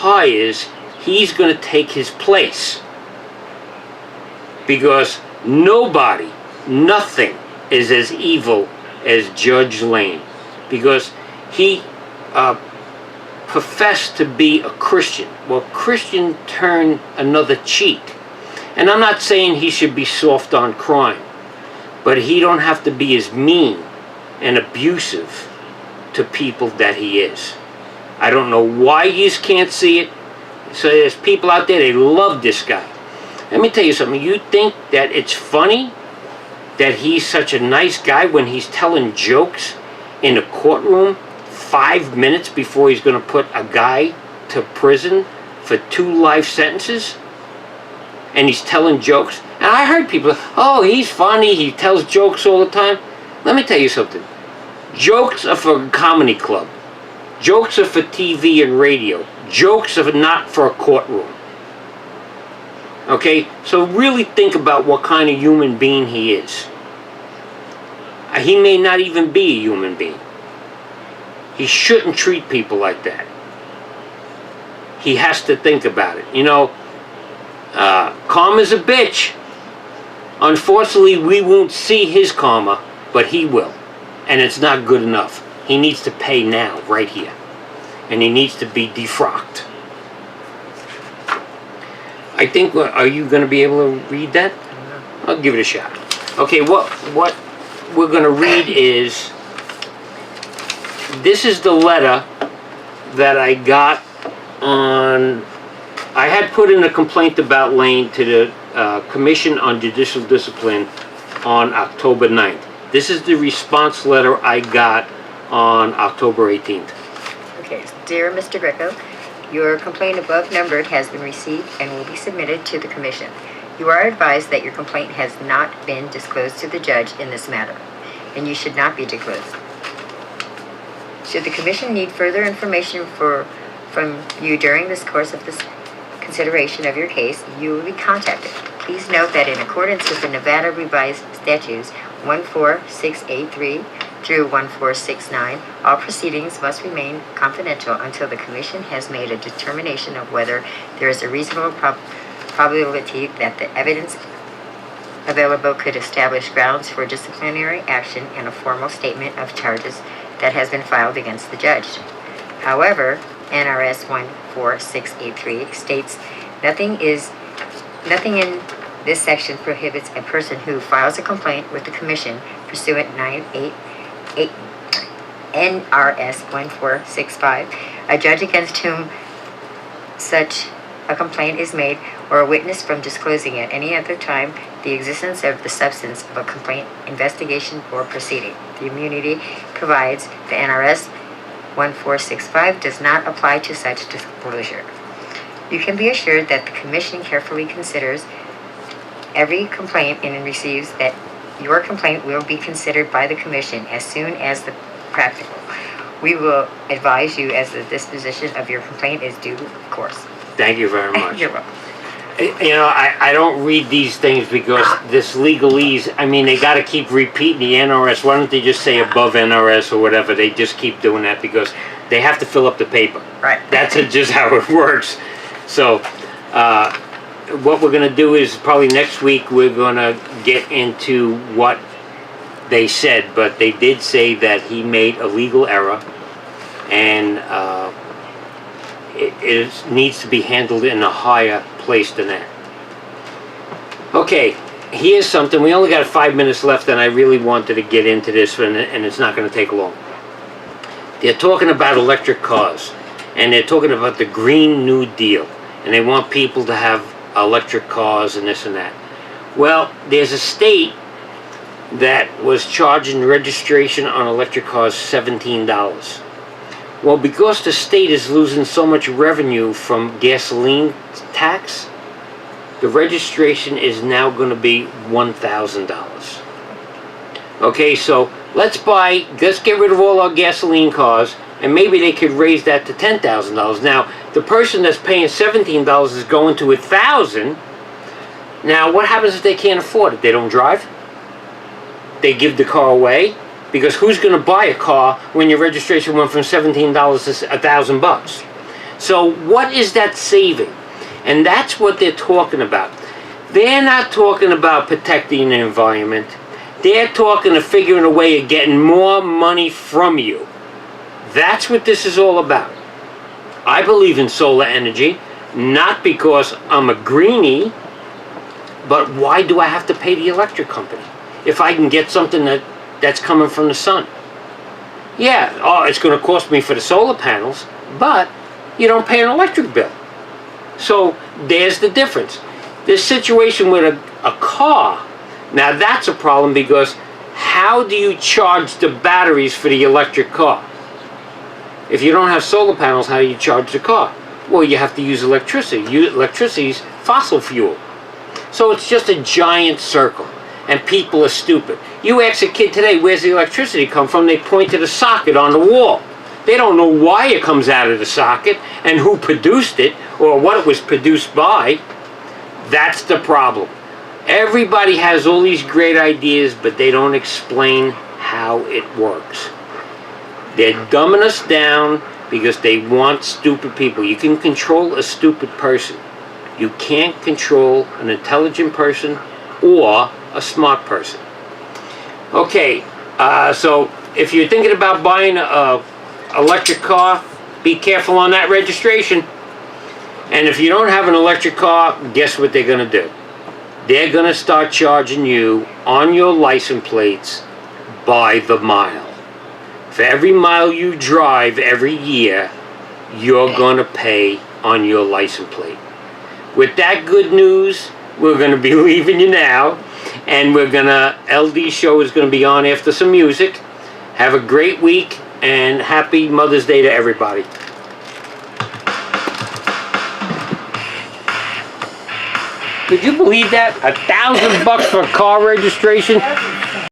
hires, he's going to take his place. Because nobody, nothing is as evil as Judge Lane. Because he professed to be a Christian. Well, Christian turned another cheek. And I'm not saying he should be soft on crime, but he don't have to be as mean and abusive to people that he is. I don't know why you just can't see it. So there's people out there, they love this guy. Let me tell you something. You think that it's funny that he's such a nice guy when he's telling jokes in a courtroom 5 minutes before he's going to put a guy to prison for 2 life sentences? And he's telling jokes. And I heard people, oh, he's funny, he tells jokes all the time. Let me tell you something. Jokes are for a comedy club. Jokes are for TV and radio. Jokes are not for a courtroom. Okay? So really think about what kind of human being he is. He may not even be a human being. He shouldn't treat people like that. He has to think about it. You know, karma's a bitch. Unfortunately, we won't see his karma, but he will. And it's not good enough. He needs to pay now, right here. And he needs to be defrocked. I think, are you going to be able to read that? I'll give it a shot. Okay, what we're going to read is, this is the letter that I got on, I had put in a complaint about Lane to the Commission on Judicial Discipline on October 9th. This is the response letter I got on October 18th. Okay, dear Mr. Greco, your complaint above numbered has been received and will be submitted to the Commission. You are advised that your complaint has not been disclosed to the judge in this matter, and you should not be disclosed. Should the Commission need further information from you during this course of this consideration of your case, you will be contacted. Please note that in accordance with the Nevada Revised Statutes 14683 through 1469, all proceedings must remain confidential until the Commission has made a determination of whether there is a reasonable probability that the evidence available could establish grounds for disciplinary action and a formal statement of charges that has been filed against the judge. However, NRS 14683 states nothing in this section prohibits a person who files a complaint with the Commission pursuant 988 NRS 1465, a judge against whom such a complaint is made, or a witness from disclosing at any other time the existence of the substance of a complaint, investigation, or proceeding. The immunity provides the NRS 1465 does not apply to such disclosure. You can be assured that the Commission carefully considers every complaint and receives that your complaint will be considered by the Commission as soon as practical. We will advise you as the disposition of your complaint is due course. Thank you very much. You're welcome. You know, I don't read these things because this legalese, I mean, they got to keep repeating the NRS. Why don't they just say above NRS or whatever? They just keep doing that because they have to fill up the paper. Right. That's just how it works. So, what we're going to do is probably next week we're going to get into what they said, but they did say that he made a legal error and it needs to be handled in a higher place than that. Okay, here's something. We only got 5 minutes left and I really wanted to get into this and it's not going to take long. They're talking about electric cars and they're talking about the Green New Deal and they want people to have electric cars and this and that. Well, there's a state that was charging registration on electric cars $17. Well, because the state is losing so much revenue from gasoline tax, the registration is now going to be $1,000. Okay, so let's get rid of all our gasoline cars, and maybe they could raise that to $10,000. Now, the person that's paying $17 is going to $1,000. Now, what happens if they can't afford it? They don't drive? They give the car away? Because who's going to buy a car when your registration went from $17 to $1,000 bucks? So what is that saving? And that's what they're talking about. They're not talking about protecting the environment. They're talking of figuring a way of getting more money from you. That's what this is all about. I believe in solar energy, not because I'm a greenie, but why do I have to pay the electric company if I can get something that's coming from the sun? Yeah, it's going to cost me for the solar panels, but you don't pay an electric bill. So there's the difference. This situation with a car, now that's a problem, because how do you charge the batteries for the electric car? If you don't have solar panels, how do you charge the car? Well, you have to use electricity. Electricity's fossil fuel. So it's just a giant circle, and people are stupid. You ask a kid today, where's the electricity come from? They point to the socket on the wall. They don't know why it comes out of the socket and who produced it or what it was produced by. That's the problem. Everybody has all these great ideas, but they don't explain how it works. They're dumbing us down because they want stupid people. You can control a stupid person. You can't control an intelligent person or a smart person. Okay, so if you're thinking about buying an electric car, be careful on that registration. And if you don't have an electric car, guess what they're going to do? They're going to start charging you on your license plates by the mile. For every mile you drive every year, you're going to pay on your license plate. With that good news, we're going to be leaving you now, and LD show is going to be on after some music. Have a great week, and happy Mother's Day to everybody. Could you believe that? $1,000 for a car registration?